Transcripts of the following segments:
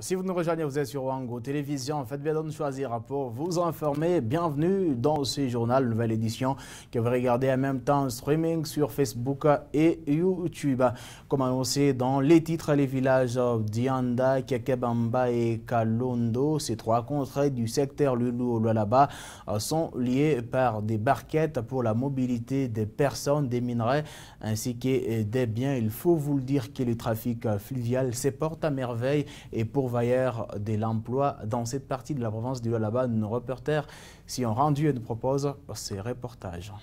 Si vous nous rejoignez, vous êtes sur Wango Télévision. Faites bien de nous choisir pour vous informer. Bienvenue dans ce journal, nouvelle édition que vous regardez en même temps en streaming sur Facebook et YouTube. Comme annoncé dans les titres, les villages d'Ianda, Kekebamba et Kalondo, ces trois contrées du secteur Lulu-Lualaba sont liés par des barquettes pour la mobilité des personnes, des minerais ainsi que des biens. Il faut vous le dire que le trafic fluvial se porte à merveille et pour de l'emploi dans cette partie de la province du Lualaba. Nos reporters s'y ont rendus et nous proposent ces reportages.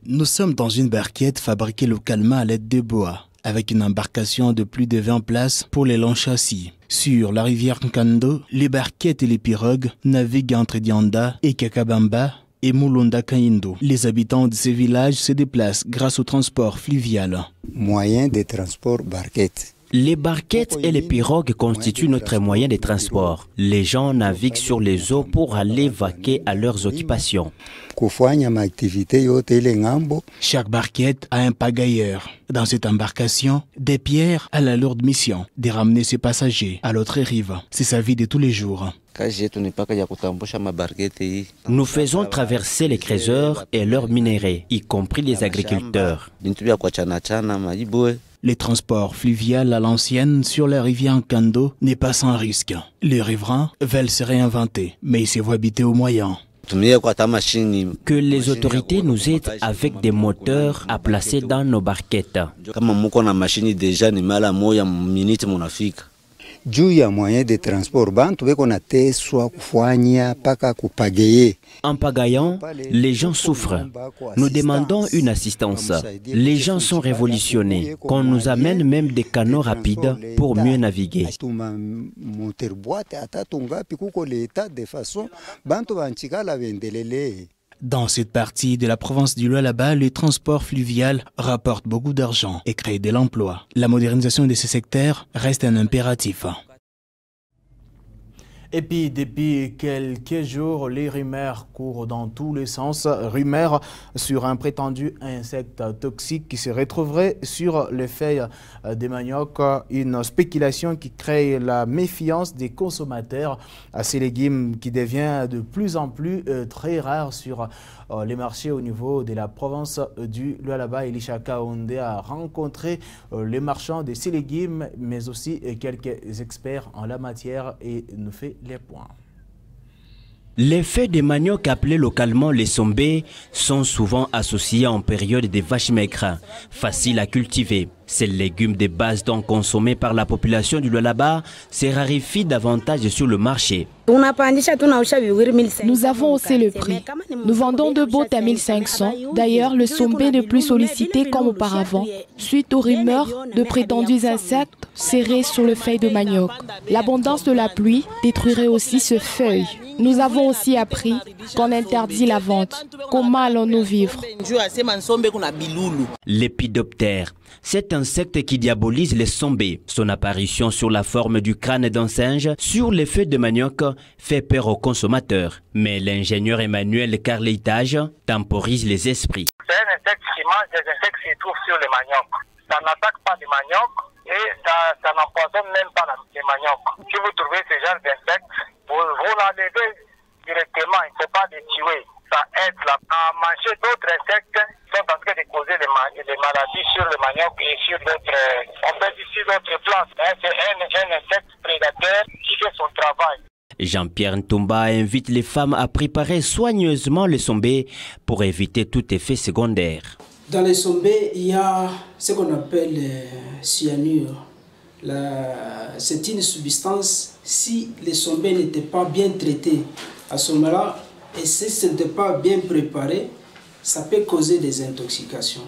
Nous sommes dans une barquette fabriquée localement à l'aide de bois, avec une embarcation de plus de 20 places pour les longs châssis. Sur la rivière Nkando, les barquettes et les pirogues naviguent entre Dianda et Kakabamba et Mulunda Kaindo. Les habitants de ces villages se déplacent grâce au transport fluvial. Moyen de transport barquette. Les barquettes et les pirogues constituent notre moyen de transport. Les gens naviguent sur les eaux pour aller vaquer à leurs occupations. Chaque barquette a un pagailleur. Dans cette embarcation, des pierres a la lourde mission de ramener ses passagers à l'autre rive. C'est sa vie de tous les jours. Nous faisons traverser les creuseurs et leurs minéraux, y compris les agriculteurs. Les transports fluviaux à l'ancienne sur la rivière Nkando n'est pas sans risque. Les riverains veulent se réinventer, mais ils se voient habiter aux moyens. Que les autorités nous aident avec des moteurs à placer dans nos barquettes. Juu ya moyen de transport, bantu beko nateswa kufanya paka kupagaye. En pagayant, les gens souffrent. Nous demandons une assistance. Les gens sont révolutionnés. Qu'on nous amène même des canaux rapides pour mieux naviguer. Dans cette partie de la province du Lualaba, le transport fluvial rapporte beaucoup d'argent et crée de l'emploi. La modernisation de ce secteur reste un impératif. Et puis, depuis quelques jours, les rumeurs courent dans tous les sens. Rumeurs sur un prétendu insecte toxique qui se retrouverait sur les feuilles des maniocs. Une spéculation qui crée la méfiance des consommateurs à ces légumes qui devient de plus en plus très rare sur les marchés au niveau de la province du Lualaba. Elisha Kaonde a rencontré les marchands de ces légumes, mais aussi quelques experts en la matière et nous fait les points. Les feuilles de manioc appelées localement les sombés sont souvent associés en période des vaches maigres, faciles à cultiver. Ces légumes de base donc consommés par la population du Lualaba se raréfient davantage sur le marché. Nous avons haussé le prix. Nous vendons de bottes à 1500. D'ailleurs, le sombé n'est plus sollicité comme auparavant, suite aux rumeurs de prétendus insectes serrés sur le feuille de manioc. L'abondance de la pluie détruirait aussi ce feuille. Nous avons aussi appris qu'on interdit la vente. Comment allons-nous vivre? L'épidoptère, cet insecte qui diabolise les sombés. Son apparition sur la forme du crâne d'un singe sur les feuilles de manioc fait peur aux consommateurs. Mais l'ingénieur Emmanuel Carleitage temporise les esprits. C'est un insecte qui mange des insectes qui se trouvent sur le manioc. Ça n'attaque pas le manioc et ça n'empoisonne même pas les manioc. Si vous trouvez ce genre d'insecte, vous l'enlevez directement, il ne faut pas les tuer. Ça aide à manger d'autres insectes qui sont en train de causer des maladies sur le manioc et sur d'autres, on peut dire sur d'autres plantes. C'est un insecte prédateur qui fait son travail. Jean-Pierre Ntumba invite les femmes à préparer soigneusement le sombé pour éviter tout effet secondaire. Dans les sombés, il y a ce qu'on appelle cyanure. C'est une substance, si les sombés n'étaient pas bien traités à ce moment-là, et si ce n'était pas bien préparé, ça peut causer des intoxications.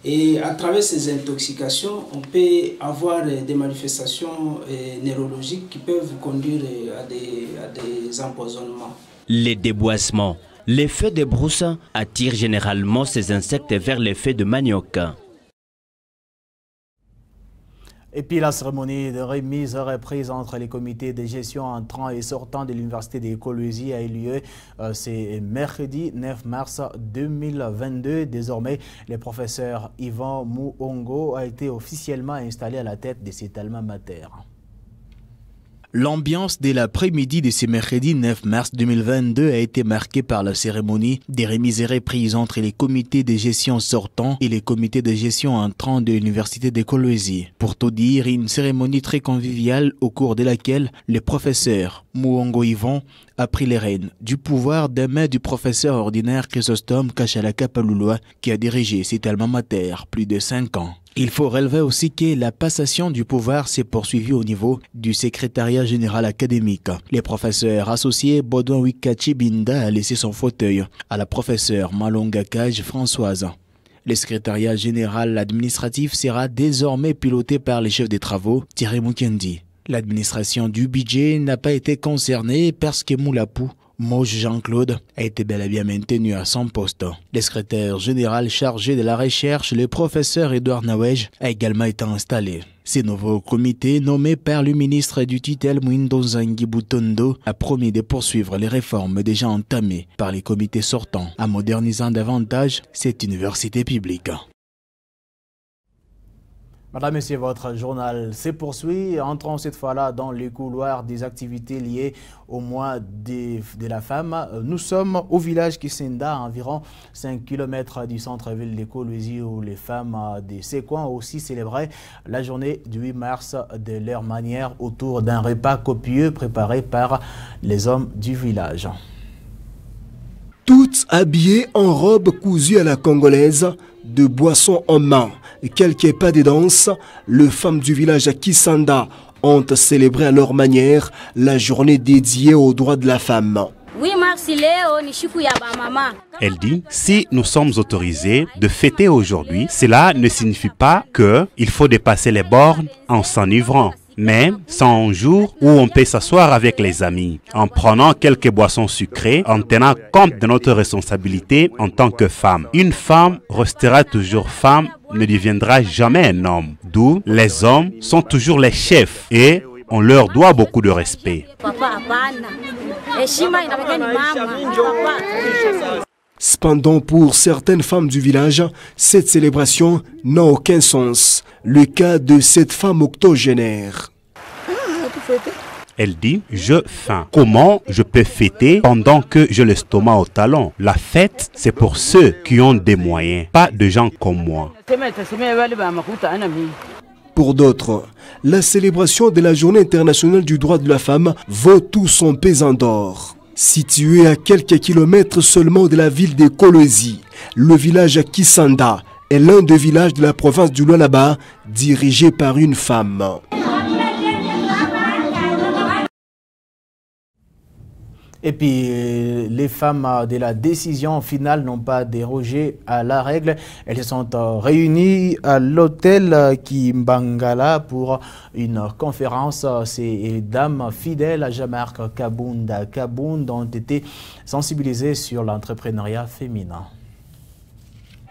Et à travers ces intoxications, on peut avoir des manifestations neurologiques qui peuvent conduire à des empoisonnements. Les déboisements. Les feux de brousse attirent généralement ces insectes vers les feux de manioc. Et puis la cérémonie de remise reprise entre les comités de gestion entrant et sortant de l'Université d'écologie a eu lieu c'est mercredi 9 mars 2022. Désormais, le professeur Yvan Muongo a été officiellement installé à la tête de cet alma mater. L'ambiance de l'après-midi de ce mercredi 9 mars 2022 a été marquée par la cérémonie des remises et reprises entre les comités de gestion sortants et les comités de gestion entrants de l'Université de Kolwezi. Pour tout dire, une cérémonie très conviviale au cours de laquelle le professeur Muongo Yvon a pris les rênes du pouvoir des mains du professeur ordinaire Chrysostome Kachalaka Palouloa qui a dirigé cet alma mater plus de 5 ans. Il faut relever aussi que la passation du pouvoir s'est poursuivie au niveau du secrétariat général académique. Le professeur associé Baudouin Wikachi Binda a laissé son fauteuil à la professeure Malonga Kaj Françoise. Le secrétariat général administratif sera désormais piloté par le chef des travaux, Thierry Mukendi. L'administration du budget n'a pas été concernée parce que Moulapou, Moj Jean-Claude, a été bel et bien maintenu à son poste. Le secrétaire général chargé de la recherche, le professeur Edouard Nawej, a également été installé. Ce nouveau comité, nommé par le ministre du tutelle Mwindo Nzangi Butondo, a promis de poursuivre les réformes déjà entamées par les comités sortants, en modernisant davantage cette université publique. Madame, Messieurs, votre journal se poursuit. Entrons cette fois-là dans les couloirs des activités liées au mois de la femme. Nous sommes au village Kisenda, à environ 5 km du centre-ville de Kolwezi, où les femmes de ces coins ont aussi célébré la journée du 8 mars de leur manière autour d'un repas copieux préparé par les hommes du village. Toutes habillées en robe cousue à la congolaise, de boissons en main et quelques pas de danse, les femmes du village à Kisanda ont célébré à leur manière la journée dédiée aux droits de la femme. Elle dit, si nous sommes autorisés de fêter aujourd'hui, cela ne signifie pas qu'il faut dépasser les bornes en s'enivrant. Mais c'est un jour où on peut s'asseoir avec les amis, en prenant quelques boissons sucrées, en tenant compte de notre responsabilité en tant que femme. Une femme restera toujours femme, ne deviendra jamais un homme. D'où les hommes sont toujours les chefs et on leur doit beaucoup de respect. Cependant, pour certaines femmes du village, cette célébration n'a aucun sens. Le cas de cette femme octogénaire. Elle dit, je faim. Comment je peux fêter pendant que j'ai l'estomac au talon? La fête, c'est pour ceux qui ont des moyens, pas de gens comme moi. Pour d'autres, la célébration de la Journée internationale du droit de la femme vaut tout son pesant d'or. Situé à quelques kilomètres seulement de la ville de Kolwezi, le village Kisanda est l'un des villages de la province du Lualaba dirigé par une femme. Et puis, les femmes de la décision finale n'ont pas dérogé à la règle. Elles se sont réunies à l'hôtel Kimbangala pour une conférence. Ces dames fidèles à Jean-Marc Kabunda ont été sensibilisées sur l'entrepreneuriat féminin.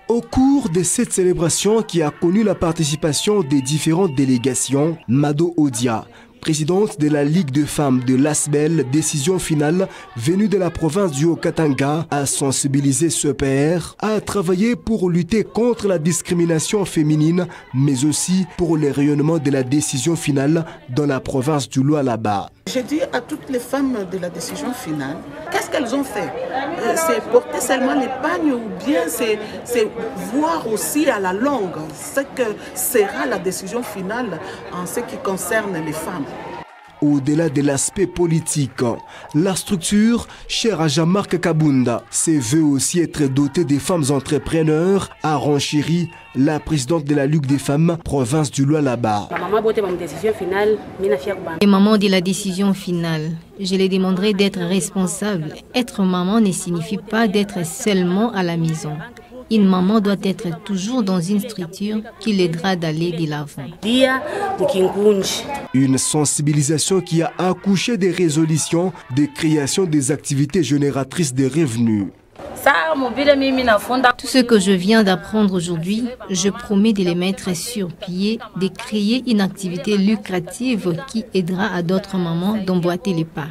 Au cours de cette célébration qui a connu la participation des différentes délégations, Mado Odia, présidente de la Ligue de femmes de l'Asbel, décision finale venue de la province du Haut-Katanga, a sensibilisé ce père à travailler pour lutter contre la discrimination féminine, mais aussi pour le rayonnement de la décision finale dans la province du Lualaba. J'ai dit à toutes les femmes de la décision finale, qu'est-ce qu'elles ont fait? C'est porter seulement l'épargne ou bien c'est voir aussi à la longue ce que sera la décision finale en ce qui concerne les femmes. Au-delà de l'aspect politique, la structure, chère à Jean-Marc Kabunda, se veut aussi être dotée des femmes entrepreneurs, a renchéri la présidente de la Ligue des femmes, province du Lualaba. Les mamans de la décision finale, je les demanderai d'être responsables. Être maman ne signifie pas d'être seulement à la maison. Une maman doit être toujours dans une structure qui l'aidera d'aller de l'avant. Une sensibilisation qui a accouché des résolutions de création des activités génératrices de revenus. Tout ce que je viens d'apprendre aujourd'hui, je promets de les mettre sur pied, de créer une activité lucrative qui aidera à d'autres mamans d'emboîter les pas.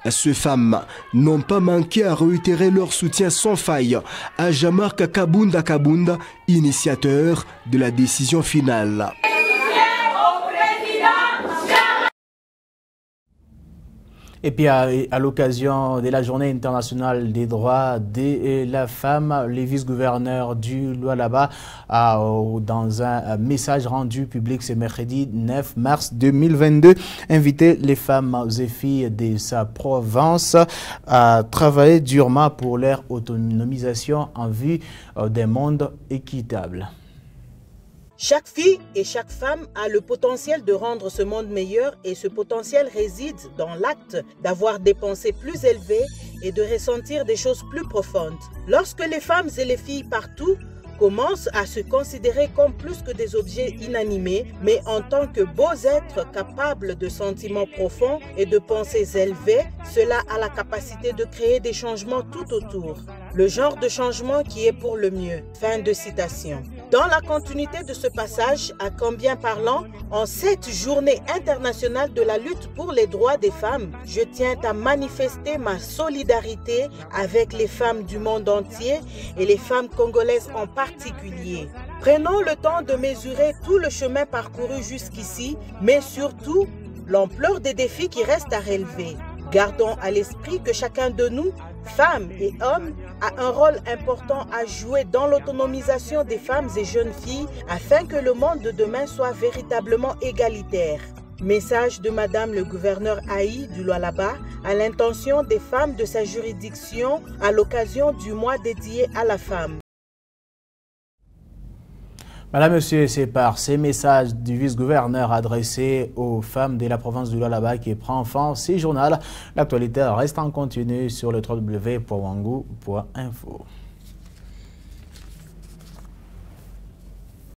Ces femmes n'ont pas manqué à réitérer leur soutien sans faille à Jean-Marc Kabunda, initiateur de la décision finale. Et puis à l'occasion de la journée internationale des droits de la femme, le vice-gouverneur du Lualaba a, dans un message rendu public ce mercredi 9 mars 2022, invité les femmes et filles de sa province à travailler durement pour leur autonomisation en vue d'un monde équitable. Chaque fille et chaque femme a le potentiel de rendre ce monde meilleur et ce potentiel réside dans l'acte d'avoir des pensées plus élevées et de ressentir des choses plus profondes. Lorsque les femmes et les filles partout commencent à se considérer comme plus que des objets inanimés, mais en tant que beaux êtres capables de sentiments profonds et de pensées élevées, cela a la capacité de créer des changements tout autour. Le genre de changement qui est pour le mieux. Fin de citation. Dans la continuité de ce passage, à combien parlant, en cette journée internationale de la lutte pour les droits des femmes, je tiens à manifester ma solidarité avec les femmes du monde entier et les femmes congolaises en particulier. Prenons le temps de mesurer tout le chemin parcouru jusqu'ici, mais surtout l'ampleur des défis qui restent à relever. Gardons à l'esprit que chacun de nous, femmes et hommes, a un rôle important à jouer dans l'autonomisation des femmes et jeunes filles afin que le monde de demain soit véritablement égalitaire. Message de Madame le gouverneur Aïe du Lualaba à l'intention des femmes de sa juridiction à l'occasion du mois dédié à la femme. Madame, Monsieur, c'est par ces messages du vice-gouverneur adressés aux femmes de la province du Lualaba qui prend fin ce journal. L'actualité reste en continu sur le www.wangu.info.